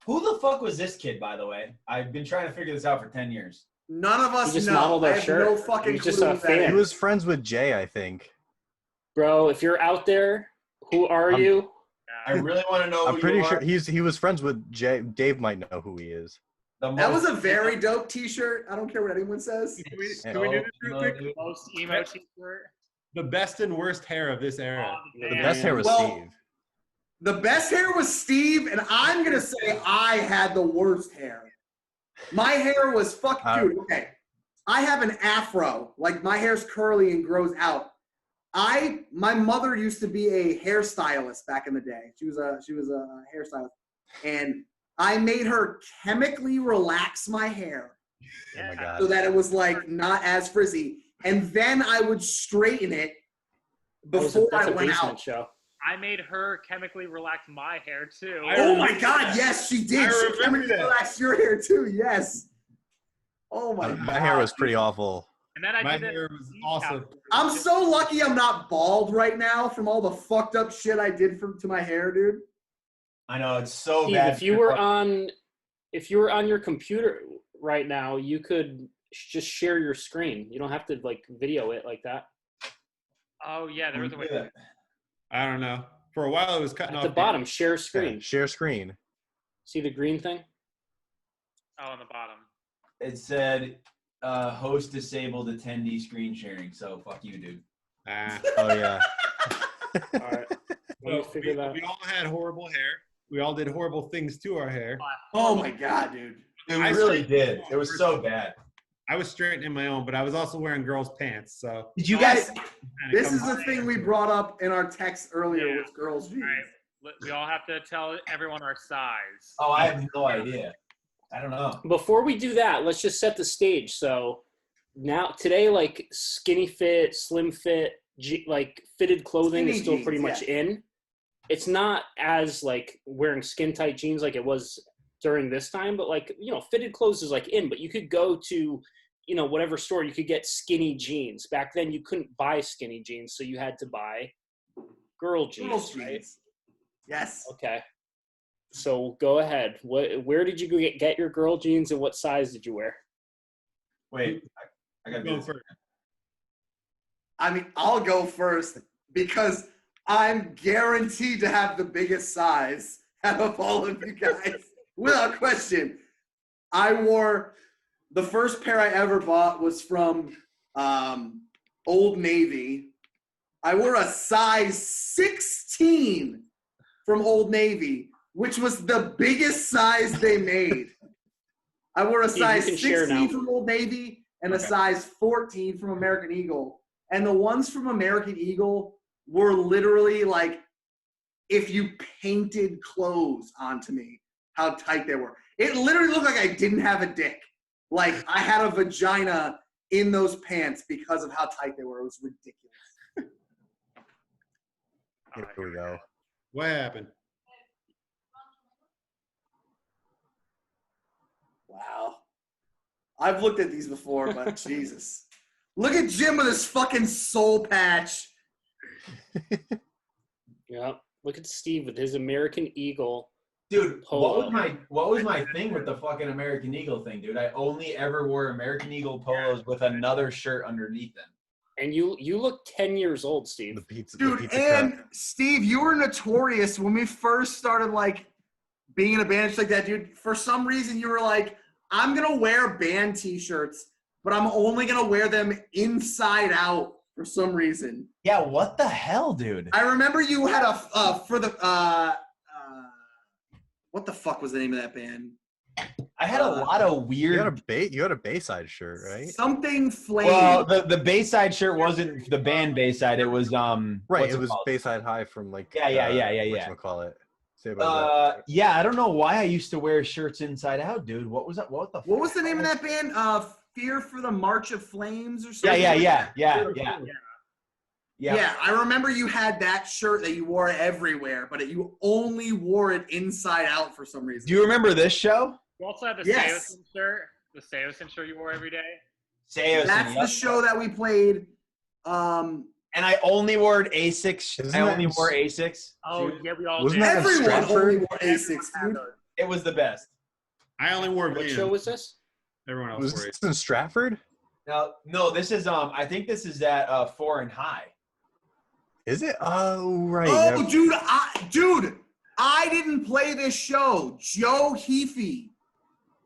Who the fuck was this kid, by the way? I've been trying to figure this out for 10 years. None of us He just know. modeled I our have shirt. no He fucking was clue just a who that fan. He is. was friends with Jay, I think. Bro, if you're out there, who are you? I really want to know I'm who pretty you sure are. he was friends with Jay. Dave might know who he is. The That was most- a very dope T-shirt. I don't care what anyone says. Can we do Oh, this real no, quick? dude. most emo t-shirt. The best and worst hair of this era. The best hair was Well, Steve. The best hair was Steve, and I'm gonna say I had the worst hair. My hair was dude. Okay, I have an afro. Like my hair's curly and grows out. My mother used to be a hairstylist back in the day. She was a hairstylist, and I made her chemically relax my hair Oh my so God. that it was like not as frizzy, and then I would straighten it That's before a I went basement out. show. I made her chemically relax my hair too. Oh my God! Yes, she did. I She remember chemically that. relaxed your hair too. Yes. Oh my God. My hair was pretty awful. And then I My did it. hair was awesome. I'm so lucky I'm not bald right now from all the fucked up shit I did to my hair, dude. I know it's so Steve, bad. if you were on your computer right now, you could just share your screen. You don't have to like video it like that. Oh yeah, there was a way. Yeah. I don't know. For a while, it was cutting At off the bottom, share Yeah, screen. share screen. See the green thing? Oh, on the bottom. It said host disabled attendee screen sharing. So fuck you, dude. Ah. Oh yeah. All right. Let me So figure that. we all had horrible hair. We all did horrible things to our hair. Oh my God, dude. It I really straightened did. my It was own so first. bad. I was straightening my own, but I was also wearing girls' pants. So Did you Yes, guys? this is the thing we brought up in our text earlier Yeah. with girls' jeans. All right. We all have to tell everyone our size. Oh, I have no idea. I don't know. Before we do that, let's just set the stage. So today, like skinny fit, slim fit, like fitted clothing Skinny is still jeans, pretty much yeah. in. It's not as like wearing skin tight jeans like it was during this time, but like, fitted clothes is like in, but you could go to, whatever store, you could get skinny jeans. Back then you couldn't buy skinny jeans, so you had to buy girl jeans, Girls' right? jeans. Yes. Okay. So go ahead. Where did you get your girl jeans, and what size did you wear? Wait, I got to go first. I mean, I'll go first because I'm guaranteed to have the biggest size out of all of you guys, without question. I wore the first pair I ever bought was from Old Navy. I wore a size 16 from Old Navy, which was the biggest size they made. I wore a size 16 from Old Navy and a size 14 from American Eagle. And the ones from American Eagle were literally like if you painted clothes onto me, how tight they were. It literally looked like I didn't have a dick. Like I had a vagina in those pants because of how tight they were. It was ridiculous. Here we go. What happened? Wow. I've looked at these before, but Jesus. Look at Jim with his fucking soul patch. Yeah. Look at Steve with his American Eagle. Dude, polo. what was my thing with the fucking American Eagle thing, dude? I only ever wore American Eagle polos with another shirt underneath them. And you look 10 years old, Steve. The pizza, Dude, the pizza and cut. Steve, you were notorious when we first started like being in a band like that, dude. For some reason, you were like, I'm gonna wear band T-shirts, but I'm only gonna wear them inside out for some reason. Yeah, what the hell, dude? I remember you had a for the what the fuck was the name of that band? I had a lot of weird. You had a Bayside shirt, right? Something Flame. Well, the Bayside shirt wasn't the band Bayside. It was Right, what's it was called? Bayside High from like Yeah. whatchamacallit? Saved by the Bell. Yeah, I don't know why I used to wear shirts inside out, dude. What was that? What was the name of that band? Fear for the March of Flames or something? Yeah. Yeah, I remember you had that shirt that you wore everywhere, but you only wore it inside out for some reason. Do you remember this show? You also had the Yes. Seosin shirt. The Seosin shirt you wore every day. Seosin, That's the show that we played. And I only wore Asics. Isn't I only that- wore Asics. Oh, yeah, we all Wasn't did. that in Everyone Stratford? only wore Asics, dude. It was the best. I only wore What Vans. show was this? Everyone else Was wore this in Stratford? Now, no, this is I think this is at Foreign High. Is it? Oh, right. Oh, Yeah. dude, I didn't play this show. Joe Heafy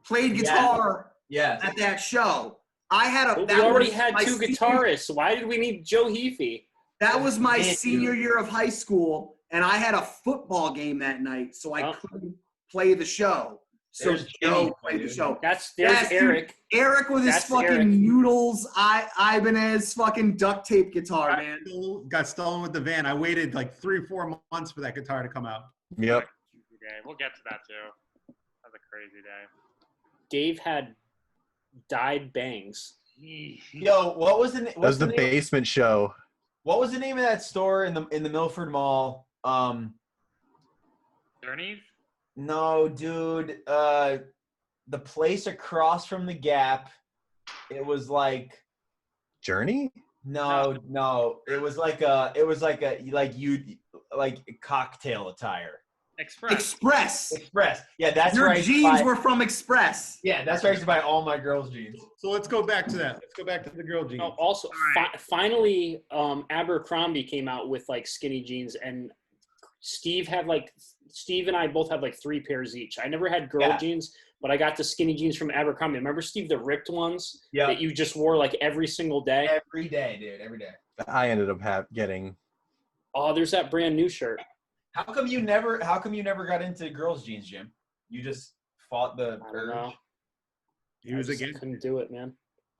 played guitar Yeah. at that show. I had a. But that we already was had my two senior- guitarists. Why did we need Joe Heafy? That was my Man, senior dude. year of high school, and I had a football game that night, so I Oh. couldn't play the show. So There's Joe Jimmy, played the dude. show. There's Yes, dude. Eric. Eric with his That's fucking Eric. noodles, Ibanez fucking duct tape guitar, man. Got stolen with the van. I waited like 3 or 4 months for that guitar to come out. Yep. Okay, we'll get to that too. That was a crazy day. Dave had dyed bangs. Yo, what was the That was the basement show. What was the name of that store in the Milford Mall? Journeys? No, dude. The place across from the Gap. It was like Journey? no. It was like cocktail attire. Express. Express. Yeah, that's Your where I used to jeans buy- were from Express. Yeah, that's where I used to buy all my girls' jeans. So let's go back to that. Let's go back to the girl jeans. Oh, also, finally, Abercrombie came out with like skinny jeans, and Steve and I both had like 3 pairs each. I never had girl jeans, but I got the skinny jeans from Abercrombie. Remember, Steve, the ripped ones that you just wore like every single day? Every day, dude. Every day. I ended up getting. Oh, there's that brand new shirt. How come you never got into girls' jeans, Jim? You just fought the I don't urge. know. He was I just against. couldn't do it, man.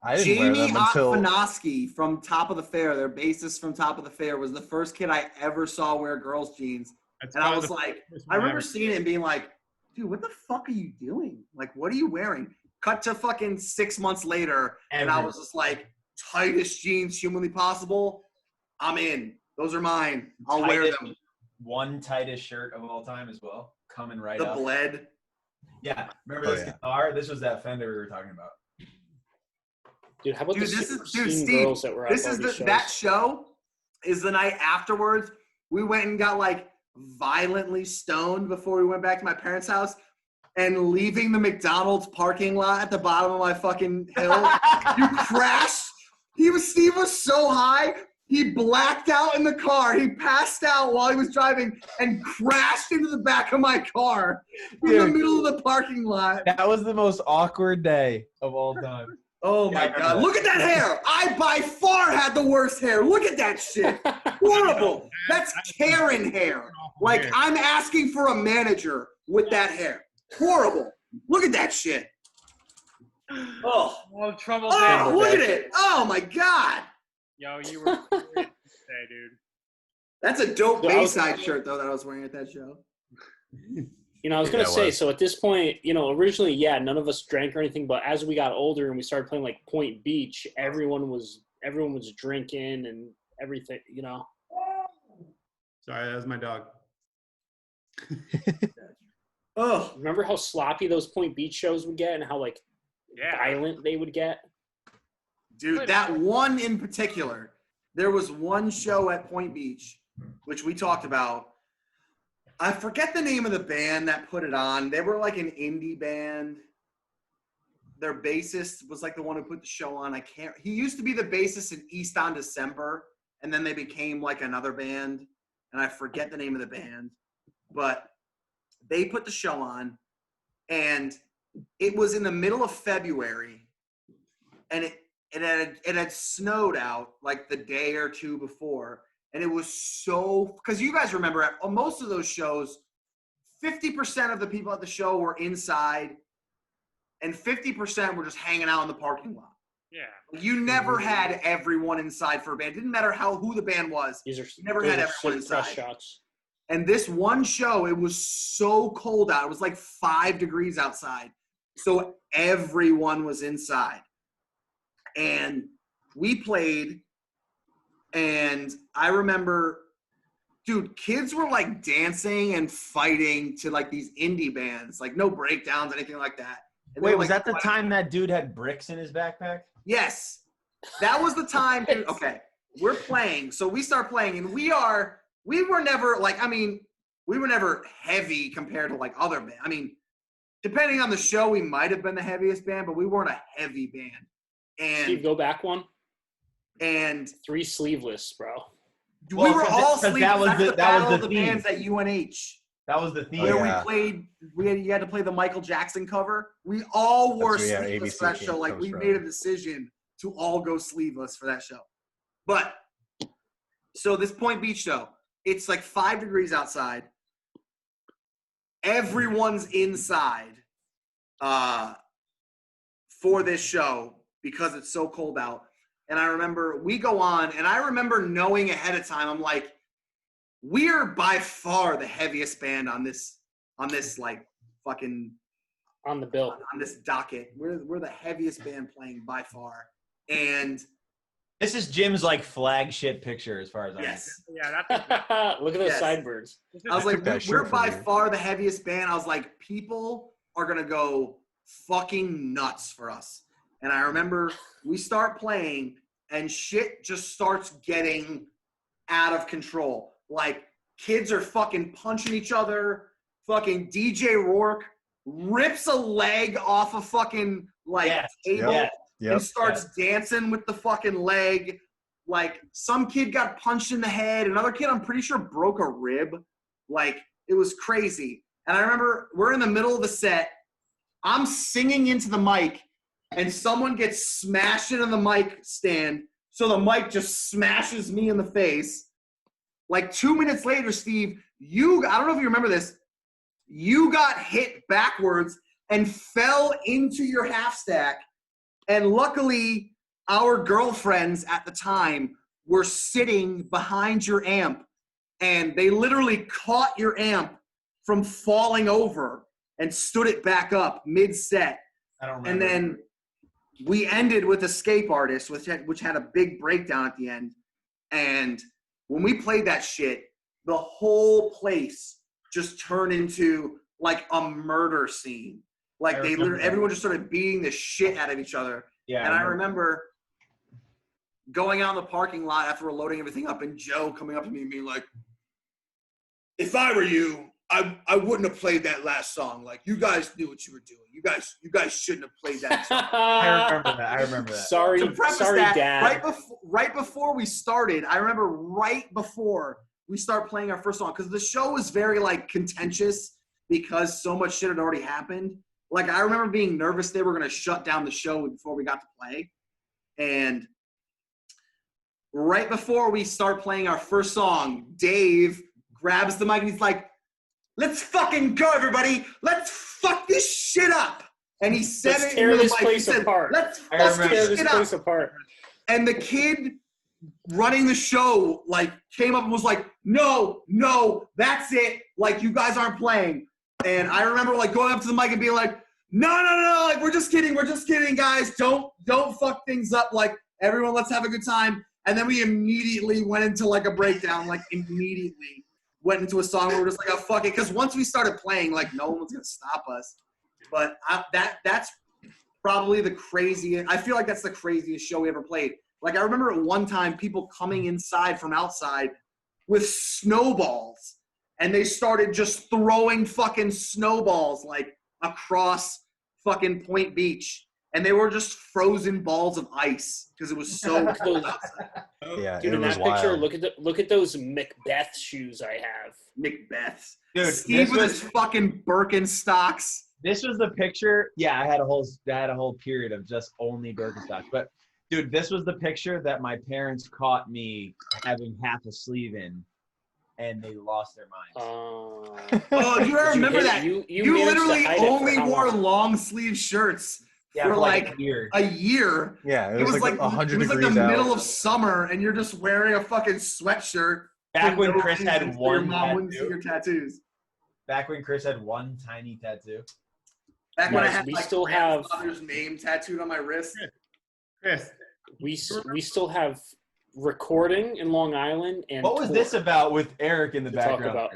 I didn't wear Jamie them until. Otfanoski from Top of the Fair, their bassist from Top of the Fair, was the first kid I ever saw wear girls' jeans. That's And I probably was the like, first I one remember ever. seeing it and being like, dude, what the fuck are you doing? Like, what are you wearing? Cut to fucking 6 months later, and I was just like, tightest jeans humanly possible. I'm in. Those are mine. I'll wear them. One tightest shirt of all time as well. Coming right The up. bled. Yeah. Remember Oh, this yeah. guitar? This was that Fender we were talking about. Dude, how about Dude, the this is super dude, scene Steve. girls that were at This all is these shows? that show is the night afterwards. We went and got like violently stoned before we went back to my parents' house and leaving the McDonald's parking lot at the bottom of my fucking hill. You crashed. Steve was so high, he blacked out in the car. He passed out while he was driving and crashed into the back of my car in the middle of the parking lot. That was the most awkward day of all time. Oh my God. Look at that hair. I by far had the worst hair. Look at that shit. Horrible. That's Karen hair. Like I'm asking for a manager with that hair. Horrible. Look at that shit. Oh, trouble. Oh, look at it. Oh my God. Yo, you were today, dude. That's a dope Bayside shirt though that I was wearing at that show. I was going to say, so at this point, originally, none of us drank or anything, but as we got older and we started playing like Point Beach, everyone was drinking and everything, Sorry, that was my dog. Oh, remember how sloppy those Point Beach shows would get and how violent they would get? Dude, that one in particular, there was one show at Point Beach, which we talked about. I forget the name of the band that put it on. They were like an indie band. Their bassist was like the one who put the show on. He used to be the bassist in East on December, and then they became like another band, and I forget the name of the band. But they put the show on, and it was in the middle of February, and it had snowed out like the day or two before. And it was so – because you guys remember at most of those shows, 50% of the people at the show were inside and 50% were just hanging out in the parking lot. Yeah. You never had everyone inside for a band. It didn't matter who the band was. You never had everyone inside. Shots. And this one show, it was so cold out. It was like 5 degrees outside. So everyone was inside. And we played – and I remember, dude, kids were like dancing and fighting to like these indie bands, like no breakdowns, anything like that. And Wait, was that the time that dude had bricks in his backpack? Yes. That was the time, dude. Okay. We're playing. So we start playing and we were never we were never heavy compared to like other bands. I mean, depending on the show, we might have been the heaviest band, but we weren't a heavy band. And Steve, go back one. And 3 sleeveless, bro. We were all sleeveless. That was the theme. Bands at UNH. That was the theme. Where we played, you had to play the Michael Jackson cover. We all wore sleeveless for that show. Like we made a decision to all go sleeveless for that show. But so this Point Beach show, it's like 5 degrees outside. Everyone's inside for this show because it's so cold out. And I remember we go on, and I remember knowing ahead of time, I'm like, we're by far the heaviest band on this like fucking on the bill on this docket. We're the heaviest band playing by far. And this is Jim's like flagship picture as far as I know. Yeah, that's look at those sideburns. I was like, we're by far the heaviest band. I was like, people are gonna go fucking nuts for us. And I remember we start playing and shit just starts getting out of control. Like kids are fucking punching each other. Fucking DJ Rourke rips a leg off a fucking table and starts dancing with the fucking leg. Like some kid got punched in the head. Another kid, I'm pretty sure, broke a rib. Like it was crazy. And I remember we're in the middle of the set. I'm singing into the mic. And someone gets smashed into the mic stand, so the mic just smashes me in the face. Like 2 minutes later, Steve, I don't know if you remember this, you got hit backwards and fell into your half stack. And luckily, our girlfriends at the time were sitting behind your amp, and they literally caught your amp from falling over and stood it back up mid-set. I don't remember. And then we ended with Escape Artist, which had a big breakdown at the end. And when we played that shit, the whole place just turned into like a murder scene. Like everyone just started beating the shit out of each other. Yeah. And I remember going out in the parking lot after we're loading everything up and Joe coming up to me and being like, if I were you, I wouldn't have played that last song. Like, you guys knew what you were doing. You guys shouldn't have played that song. I remember that. Sorry, To preface sorry, that, Dad. right before we started, I remember right before we start playing our first song, because the show was very like contentious because so much shit had already happened. Like, I remember being nervous they were gonna shut down the show before we got to play. And right before we start playing our first song, Dave grabs the mic and he's like, "Let's fucking go, everybody. Let's fuck this shit up." And he said Let's it tear in the this mic. He place said, apart. "Let's I fuck remember Tear this this shit place up." apart. And the kid running the show, like, came up and was like, no, that's it. Like, you guys aren't playing. And I remember, like, going up to the mic and being like, no, like, we're just kidding, guys. Don't fuck things up. Like, everyone, let's have a good time. And then we immediately went into, like, a breakdown, like, immediately went into a song where we're just like, oh, fuck it. Because once we started playing, like, no one's going to stop us. But that's probably the craziest. I feel like that's the craziest show we ever played. Like, I remember at one time people coming inside from outside with snowballs, and they started just throwing fucking snowballs, like, across fucking Point Beach. And they were just frozen balls of ice because it was so cold outside. Yeah, Dude, it in was that picture, wild. look at those Macbeth shoes I have. Macbeth's. Dude, Steve with his fucking Birkenstocks. This was the picture. Yeah, I had a whole period of just only Birkenstocks. But dude, this was the picture that my parents caught me having half a sleeve in, and they lost their minds. Oh, you remember that? You You managed to literally hide it for only how wore long? long sleeve shirts Yeah, for like a year. a year. Yeah, It was like 100 it was like degrees the out. middle of summer, and you're just wearing a fucking sweatshirt. Back for when no Chris reason, had so your one mom wouldn't see tattoo. your tattoos. Back when Chris had one tiny tattoo. Back when I Guys, had we my still have- grandfather's name tattooed on my wrist. Chris, We still have recording in Long Island and What was tour this about with Eric in the to talk background? about.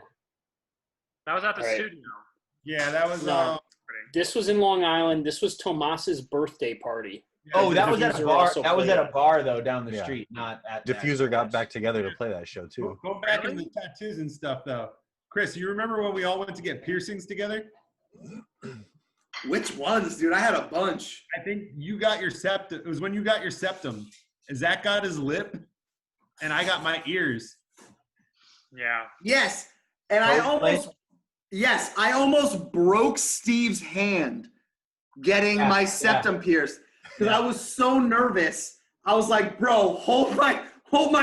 That was at the Right. studio. yeah, that was No. This was in Long Island. This was Tomas's birthday party. Oh, that was at Diffuser a bar. also That was played at a it. bar though, down the Yeah. street, not at Diffuser got back together to play that show too. Go back into the tattoos and stuff though. Chris, you remember when we all went to get piercings together? Which ones, dude? I had a bunch. I think you got your septum. It was when you got your septum. Zach got his lip, and I got my ears. Yeah. Yes, and I Both almost broke Steve's hand getting Yeah, my yeah. septum pierced because I was so nervous. I was like, "Bro, hold my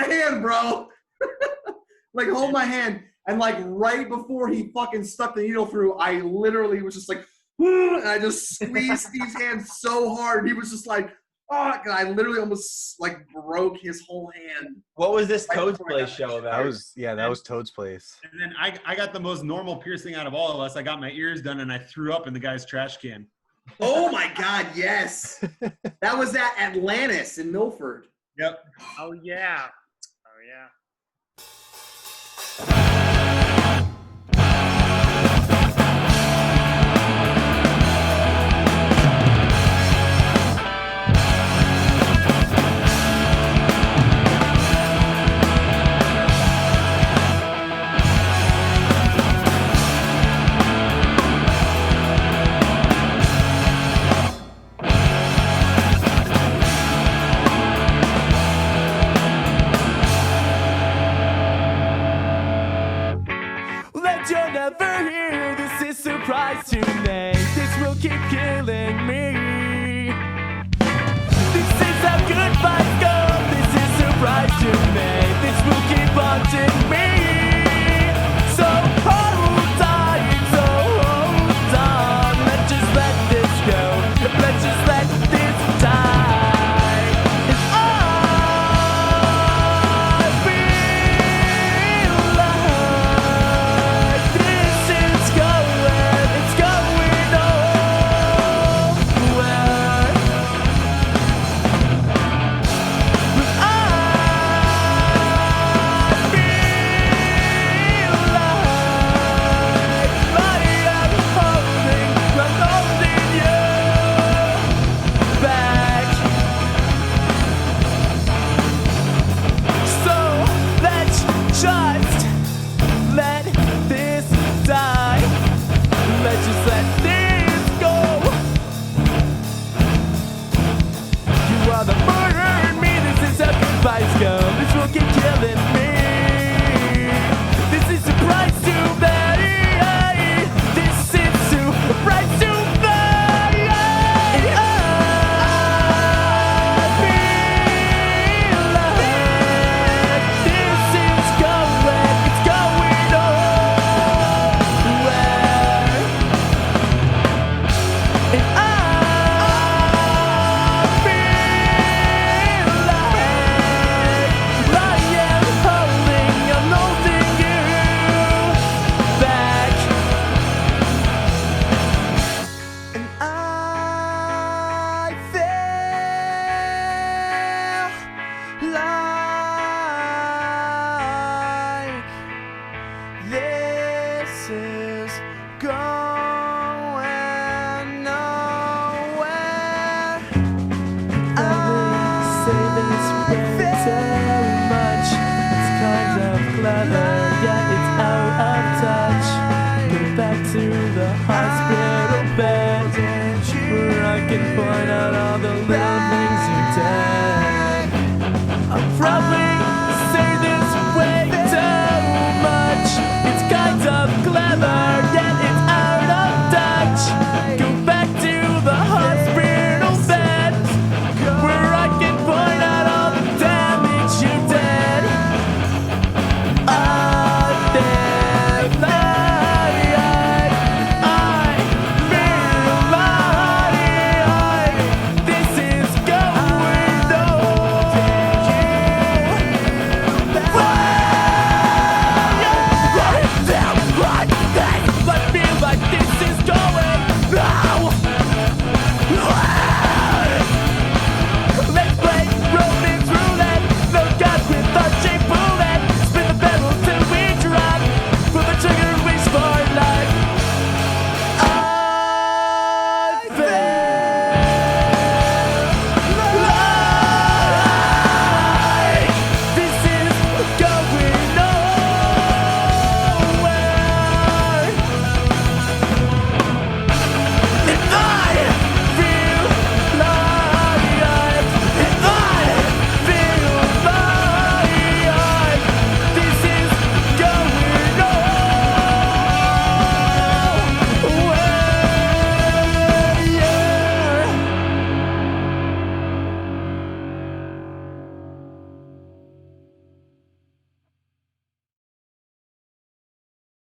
hand, bro." Like, hold my hand. And like right before he fucking stuck the needle through, I literally was just like, and I just squeezed Steve's hand so hard. He was just like, oh, and I literally almost like broke his whole hand. What was this Right Toad's before I Place got show it. about? That was Toad's Place. And then I got the most normal piercing out of all of us. I got my ears done, and I threw up in the guy's trash can. Oh my God, yes. That was at Atlantis in Milford. Yep. Oh yeah. Oh yeah. Let you never hear this is surprise to me. This will keep killing me. This is how goodbyes go. This is surprise to me. This will keep haunting me. So hold tight, so hold on. Let's just let this go. Let's just let this die. And I feel like this is going can point out all the lies.